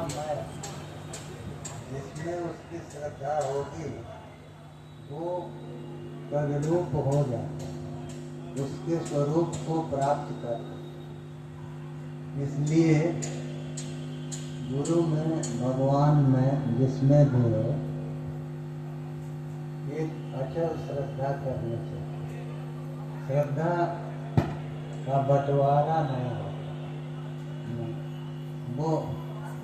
मैं जिसमें उसकी श्रद्धा होगी वो तद्रूप हो जाता, उसके स्वरूप को प्राप्त कर। इसलिए गुरु में, भगवान में जिसमें भी हो, एक अचल श्रद्धा करनी चाहिए। श्रद्धा का बंटवारा नहीं हो, वो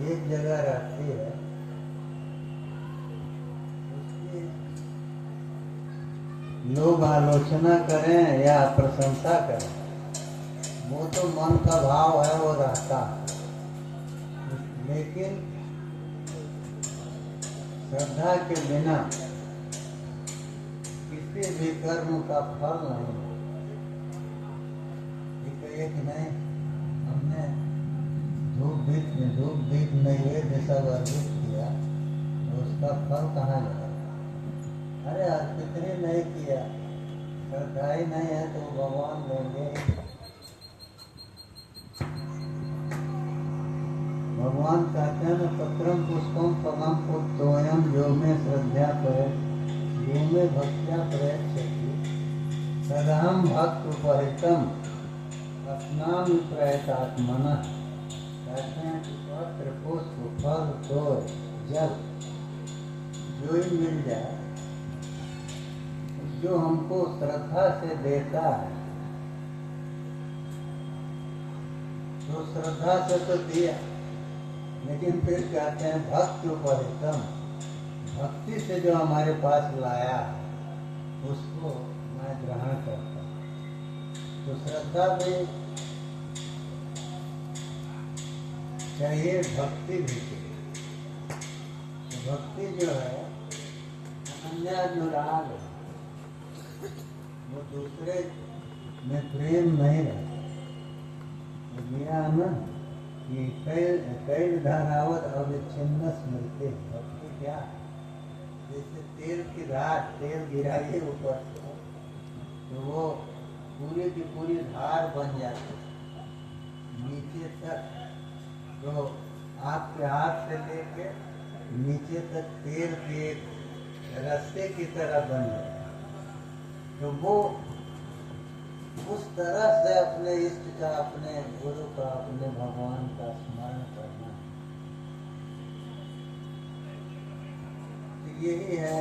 एक जगह रहती है। उसकी लोग आलोचना करें या प्रशंसा करें, वो तो मन का भाव है, वो रहता है। लेकिन श्रद्धा के बिना किसी भी कर्म का फल नहीं। एक नहीं, हमने धूप दीप नैवेद्य जैसा अर्पित किया तो उसका फल कहाँ जाएगा? अरे अर्पित ही नहीं किया, श्रद्धा ही नहीं है तो भगवान देंगे। भगवान कहते हैं न, पत्रम पुष्पम फलम पुत्रोयम यो में श्रद्धा परे यो में भक्त्या प्रयच्छति सदाहं भक्त उपहृतम अस्नामि प्रयतात्मनः। कहते हैं कि पत्र पुष्प फल तोय जल जो ही मिल जाए, जो हमको श्रद्धा से देता है, तो श्रद्धा से तो दिया, लेकिन फिर कहते हैं भक्त उपहृतम, भक्ति से जो हमारे पास लाया उसको मैं ग्रहण करता। तो श्रद्धा भी चाहिए, भक्ति भी चाहिए। तो भक्ति जो है अन्यानुराग है, वो दूसरे में प्रेम नहीं रहता। दिया ना कि कई धारावत अविच्छिन्न स्मृति। भक्ति क्या है? जैसे तेल की धार, तेल गिराइए ऊपर से तो वो पूरी की पूरी धार बन जाती नीचे तक। तो आपके हाथ से लेके नीचे तक तेल के रस्ते की तरह बन जाए। तो वो उस तरह से अपने इष्ट का, अपने गुरु का, अपने भगवान का स्मरण करना। तो यही है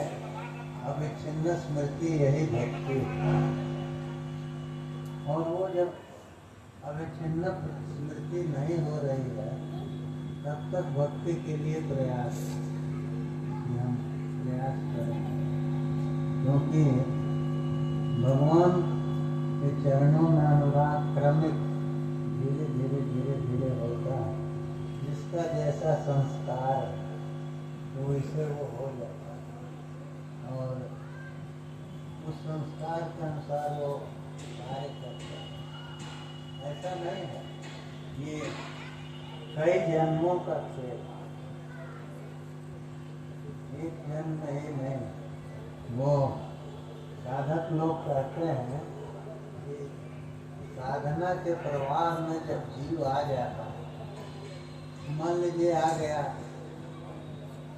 अविच्छिन्न स्मृति, यही भक्ति। और वो जब अविच्छिन्न स्मृति नहीं हो रही है तब तक भक्ति के लिए प्रयास कि हम प्रयास करें, क्योंकि भगवान के चरणों में अनुराग क्रमिक धीरे धीरे धीरे धीरे होता है। जिसका जैसा संस्कार तो वैसे वो हो जाता है और उस संस्कार के अनुसार वो कार्य करता है। ऐसा नहीं है, ये कई जन्मों का खेल, एक जन्म ही नहीं। वो साधक लोग कहते हैं कि साधना के प्रवाह में जब जीव आ जाता है, मान लीजिए आ गया,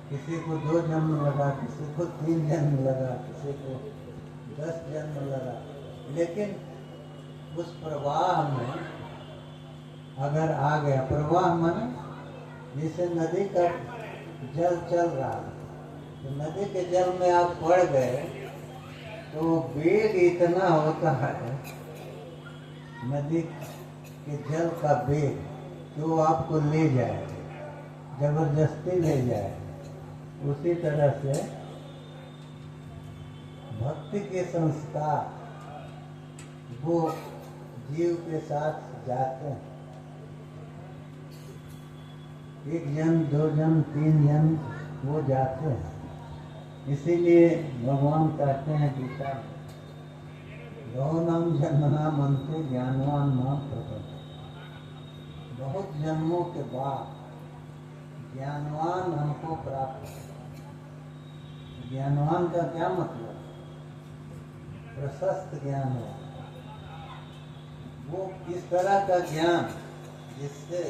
किसी को 2 जन्म लगा, किसी को 3 जन्म लगा, किसी को 10 जन्म लगा, लेकिन उस प्रवाह में अगर आ गया, प्रवाह माने जैसे नदी का जल चल रहा है, तो नदी के जल में आप पड़ गए तो वेग इतना होता है, नदी के जल का वेग, जो आपको ले जाए, जबरदस्ती ले जाए। उसी तरह से भक्ति के संस्कार वो जीव के साथ जाते हैं। 1 जन्म, 2 जन्म, 3 जन्म वो जाते हैं। इसीलिए भगवान कहते हैं गीता में, बहुनाम जन्मनाम अन्ते ज्ञानवान मां प्रपद्यते। बहुत जन्मों के बाद ज्ञानवान हमको प्राप्त है। ज्ञानवान का क्या मतलब? प्रशस्त ज्ञानवान। वो किस तरह का ज्ञान जिससे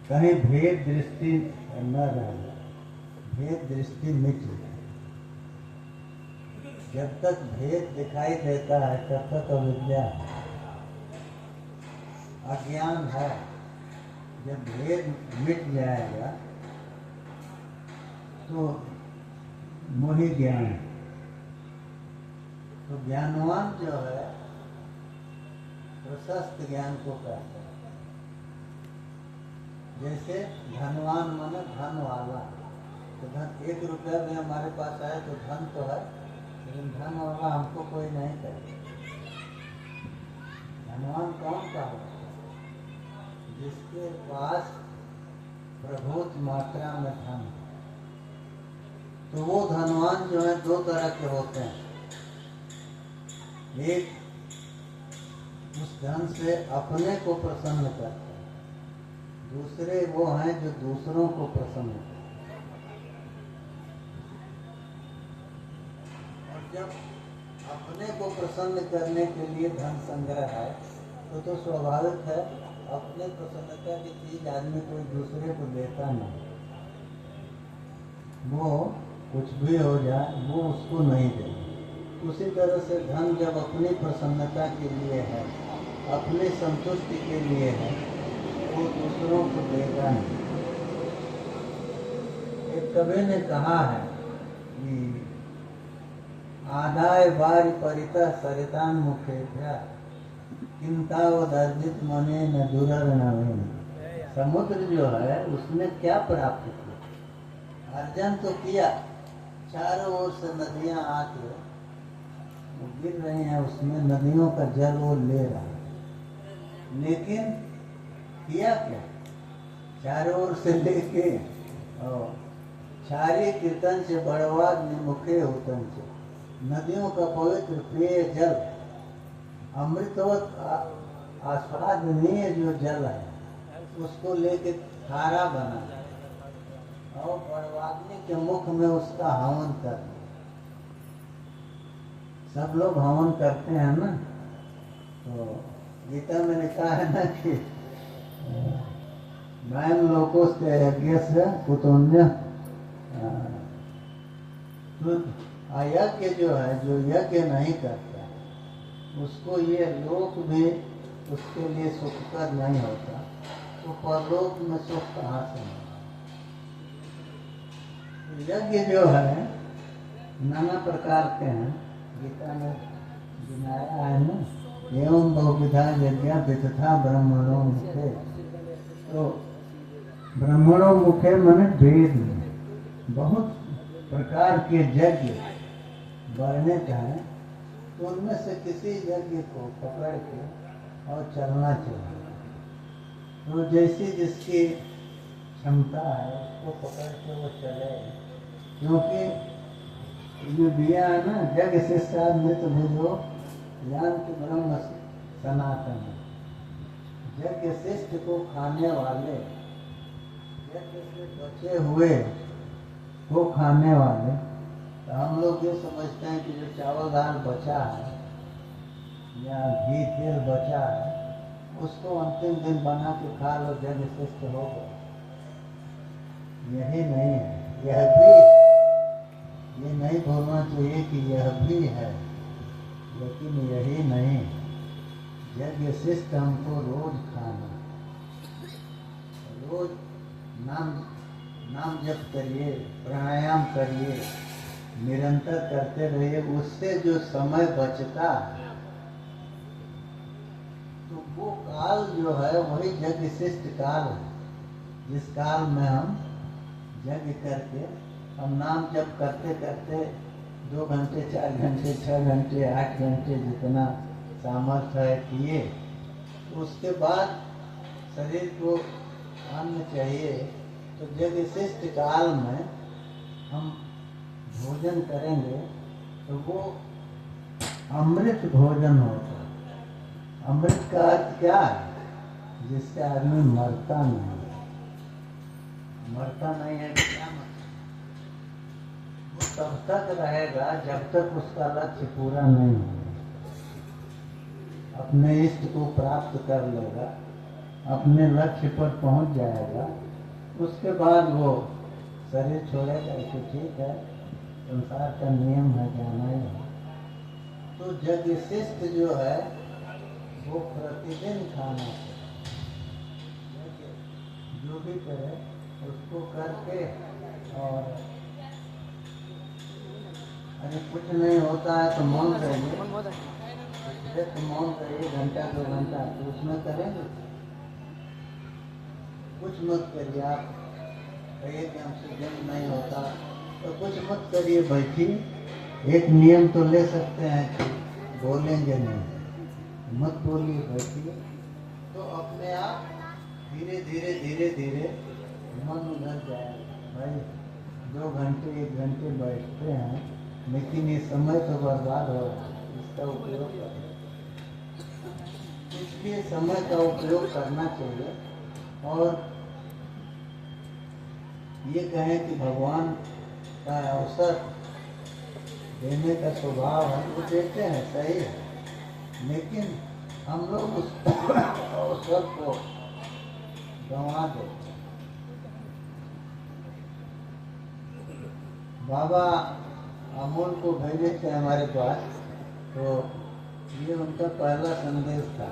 कहीं भेद दृष्टि न रह जाए, भेद दृष्टि मिट जाए। जब तक भेद दिखाई देता है तब तक अविद्या है, अज्ञान है। जब भेद मिट जाएगा तो मोहि ज्ञान। तो ज्ञानवान जो है प्रशस्त ज्ञान को कहते हैं। जैसे धनवान माने धन वाला, तो धन 1 रुपया भी हमारे पास आए तो धन तो है, लेकिन धन वाला हमको कोई नहीं कहे। धनवान कौन का है? जिसके पास प्रभुत मात्रा में धन। तो वो धनवान जो है 2 तरह के होते हैं। एक उस धन से अपने को प्रसन्न करते हैं, दूसरे वो हैं जो दूसरों को प्रसन्न करते हैं। और जब अपने को प्रसन्न करने के लिए धन संग्रह है तो स्वाभाविक है अपने प्रसन्नता की चीज आदमी कोई दूसरे को देता नहीं। वो कुछ भी हो जाए वो उसको नहीं देगा। उसी तरह से धन जब अपनी प्रसन्नता के लिए है, अपनी संतुष्टि के लिए है, वो दूसरों को देगा नहीं। एक कवि ने कहा है कि आदाय बारी परिता सरितान मुखे किंतावदर्जित मने न दुरर नवीन। समुद्र जो है उसने क्या प्राप्त किया? अर्जन तो किया, चारों ओर से नदियां आके वो गिर रही हैं, उसमें नदियों का जल वो ले रहा है, लेकिन किया क्या? चारों ओर से लेके और क्षारी कीर्तन से बड़वाद निमुखे होतन से, नदियों का पवित्र पेय जल, अमृतवत आस्वादनीय जो जल है उसको लेके खारा बना और बड़वादनी के मुख में उसका हवन कर दिया। सब लोग हवन करते हैं ना, तो गीता में लिखा है ना कि वयम लोको से यज्ञ से कुतुन्य। तो अयज्ञ जो है, जो यज्ञ नहीं करता उसको ये लोक भी उसके लिए सुखकर नहीं होता, तो परलोक में सुख कहाँ से मिलेगा? यज्ञ जो है नाना प्रकार के हैं, गीता में गिनाया है ना, एवं बहुविधा यज्ञ वितथा ब्रह्मणों मुखे। तो ब्रह्मणों मुखे माने वेद में बहुत प्रकार के यज्ञ वर्णित हैं, तो उनमें से किसी यज्ञ को पकड़ के और चलना चाहिए। तो जैसी जिसकी क्षमता है उसको पकड़ के वो चले, क्योंकि जो दिया है ना, जग शिष्टामृत भेजो ज्ञान के ब्रह्म सनातन। यज्ञ शिष्ट को खाने वाले, यज्ञ से बचे हुए को खाने वाले। तो हम लोग ये समझते हैं कि जो चावल दाल बचा है या घी तेल बचा है उसको अंतिम दिन बना के खा लो, जग शिष्ट हो गए। यही नहीं है, यह भी, ये नहीं भूलना चाहिए कि यह भी है, लेकिन यही नहीं। यज्ञ शिष्ट हमको रोज खाना, रोज नाम जप करिए, प्राणायाम करिए, निरंतर करते रहिए। उससे जो समय बचता है तो वो काल जो है वही यज्ञ शिष्ट काल है, जिस काल में हम यज्ञ करके हम नाम जप करते करते 2 घंटे 4 घंटे 6 घंटे 8 घंटे जितना सामर्थ्य है किए, उसके बाद शरीर को अन्न चाहिए। तो यज्ञ शिष्ट काल में हम भोजन करेंगे तो वो अमृत भोजन होता है। अमृत का अर्थ क्या है? जिससे आदमी मरता नहीं है। मरता नहीं है क्या मतलब? वो तब तक रहेगा जब तक उसका लक्ष्य पूरा नहीं होगा, अपने इष्ट को प्राप्त कर लेगा अपने लक्ष्य पर पहुंच जाएगा, उसके बाद वो शरीर छोड़ेगा कि ठीक है, संसार का नियम है, जाना ही है। तो यज्ञ शिष्ट जो है वो प्रतिदिन खाना चाहिए, जो भी करे उसको करके, और अरे कुछ नहीं होता है तो मौन रहिए, तो मौन रहिए, घंटा 2 घंटा, तो उसमें करेंगे। कुछ मत करिए, आप कहिए कि हमसे जन्म नहीं होता तो कुछ मत करिए, बैठिए। एक नियम तो ले सकते हैं कि बोलेंगे नहीं, मत बोलिए, बैठिए। तो अपने आप धीरे धीरे धीरे धीरे मन उधर जाएगा। भाई 2 घंटे 1 घंटे बैठते हैं, लेकिन ये समय तो बर्बाद हो रहा है, इसका उपयोग करें। इसलिए समय का उपयोग करना चाहिए। और ये कहें कि भगवान का अवसर देने का स्वभाव है, वो देते हैं, सही है, लेकिन हम लोग उस अवसर को गंवा देते हैं। बाबा अमोल को भेजे थे हमारे पास, तो ये उनका पहला संदेश था।